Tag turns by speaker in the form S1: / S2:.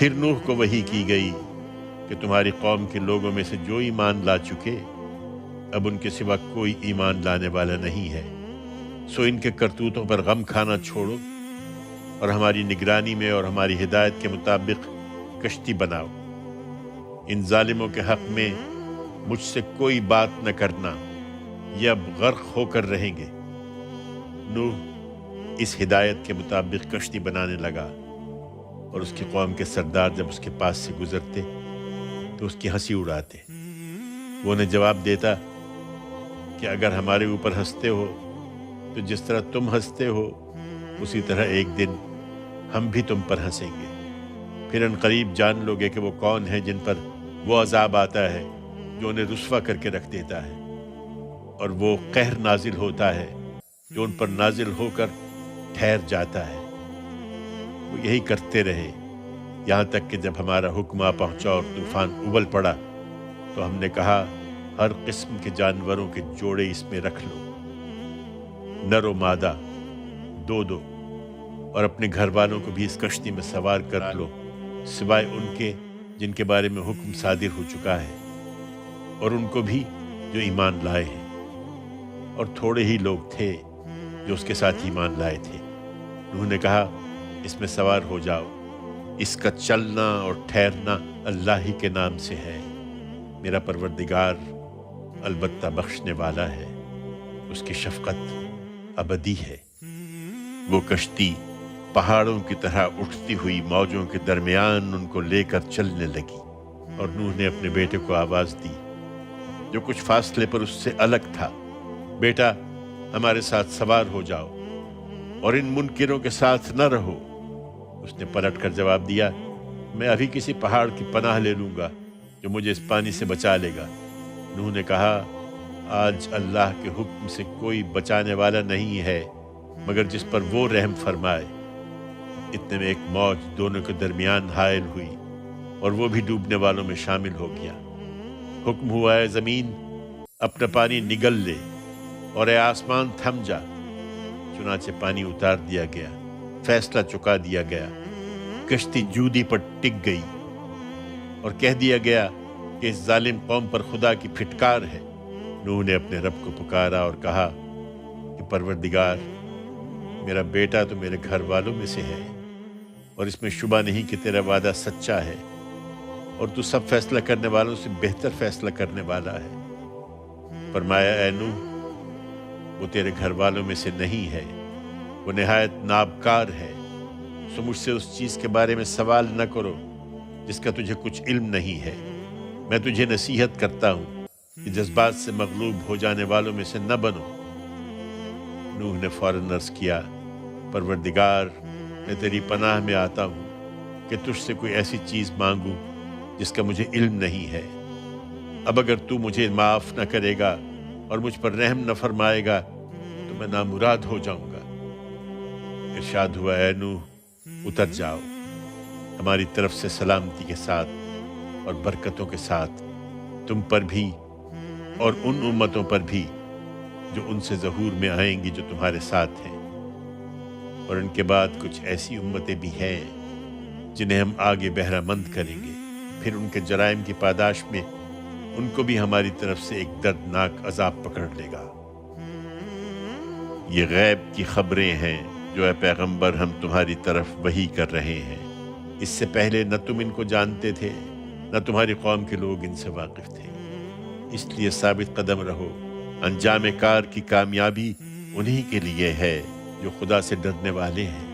S1: پھر نوح کو وحی کی گئی کہ تمہاری قوم کے لوگوں میں سے جو ایمان لا چکے اب ان کے سوا کوئی ایمان لانے والا نہیں ہے، سو ان کے کرتوتوں پر غم کھانا چھوڑو اور ہماری نگرانی میں اور ہماری ہدایت کے مطابق کشتی بناؤ۔ ان ظالموں کے حق میں مجھ سے کوئی بات نہ کرنا، یہ اب غرق ہو کر رہیں گے۔ نوح اس ہدایت کے مطابق کشتی بنانے لگا، اور اس کی قوم کے سردار جب اس کے پاس سے گزرتے تو اس کی ہنسی اڑاتے۔ وہ انہیں جواب دیتا کہ اگر ہمارے اوپر ہنستے ہو تو جس طرح تم ہنستے ہو اسی طرح ایک دن ہم بھی تم پر ہنسیں گے، پھر ان قریب جان لو گے کہ وہ کون ہے جن پر وہ عذاب آتا ہے جو انہیں رسوا کر کے رکھ دیتا ہے، اور وہ قہر نازل ہوتا ہے جو ان پر نازل ہو کر ٹھہر جاتا ہے۔ وہ یہی کرتے رہے یہاں تک کہ جب ہمارا حکم آ پہنچا اور طوفان ابل پڑا تو ہم نے کہا ہر قسم کے جانوروں کے جوڑے اس میں رکھ لو، نر و مادہ دو دو، اور اپنے گھر والوں کو بھی اس کشتی میں سوار کر لو، سوائے ان کے جن کے بارے میں حکم صادر ہو چکا ہے، اور ان کو بھی جو ایمان لائے ہیں، اور تھوڑے ہی لوگ تھے جو اس کے ساتھ ایمان لائے تھے۔ انہوں نے کہا اس میں سوار ہو جاؤ، اس کا چلنا اور ٹھہرنا اللہ ہی کے نام سے ہے، میرا پروردگار البتہ بخشنے والا ہے، اس کی شفقت ابدی ہے۔ وہ کشتی پہاڑوں کی طرح اٹھتی ہوئی موجوں کے درمیان ان کو لے کر چلنے لگی، اور نوح نے اپنے بیٹے کو آواز دی جو کچھ فاصلے پر اس سے الگ تھا، بیٹا ہمارے ساتھ سوار ہو جاؤ اور ان منکروں کے ساتھ نہ رہو۔ اس نے پلٹ کر جواب دیا میں ابھی کسی پہاڑ کی پناہ لے لوں گا جو مجھے اس پانی سے بچا لے گا۔ نوح نے کہا آج اللہ کے حکم سے کوئی بچانے والا نہیں ہے مگر جس پر وہ رحم فرمائے۔ اتنے میں ایک موج دونوں کے درمیان حائل ہوئی اور وہ بھی ڈوبنے والوں میں شامل ہو گیا۔ حکم ہوا ہے زمین اپنا پانی نگل لے اور اے آسمان تھم جا، چنانچہ پانی اتار دیا گیا، فیصلہ چکا دیا گیا، کشتی جودی پر ٹک گئی، اور کہہ دیا گیا کہ اس ظالم قوم پر خدا کی پھٹکار ہے۔ نوح نے اپنے رب کو پکارا اور کہا کہ پروردگار میرا بیٹا تو میرے گھر والوں میں سے ہے، اور اس میں شبہ نہیں کہ تیرا وعدہ سچا ہے، اور تو سب فیصلہ کرنے والوں سے بہتر فیصلہ کرنے والا ہے۔ فرمایا اے نوح وہ تیرے گھر والوں میں سے نہیں ہے، وہ نہایت نابکار ہے، سو مجھ سے اس چیز کے بارے میں سوال نہ کرو جس کا تجھے کچھ علم نہیں ہے۔ میں تجھے نصیحت کرتا ہوں کہ جذبات سے مغلوب ہو جانے والوں میں سے نہ بنو۔ نوح نے فوراً عرض کیا پروردگار میں تیری پناہ میں آتا ہوں کہ تجھ سے کوئی ایسی چیز مانگوں جس کا مجھے علم نہیں ہے۔ اب اگر تو مجھے معاف نہ کرے گا اور مجھ پر رحم نہ فرمائے گا تو میں نامراد ہو جاؤں گا۔ ارشاد ہوا اے نوح اتر جاؤ، ہماری طرف سے سلامتی کے ساتھ اور برکتوں کے ساتھ تم پر بھی اور ان امتوں پر بھی جو ان سے ظہور میں آئیں گی جو تمہارے ساتھ ہیں، اور ان کے بعد کچھ ایسی امتیں بھی ہیں جنہیں ہم آگے بہرہ مند کریں گے، پھر ان کے جرائم کی پاداش میں ان کو بھی ہماری طرف سے ایک دردناک عذاب پکڑ لے گا۔ یہ غیب کی خبریں ہیں جو اے پیغمبر ہم تمہاری طرف وحی کر رہے ہیں، اس سے پہلے نہ تم ان کو جانتے تھے نہ تمہاری قوم کے لوگ ان سے واقف تھے، اس لیے ثابت قدم رہو، انجام کار کی کامیابی انہی کے لیے ہے جو خدا سے ڈرنے والے ہیں۔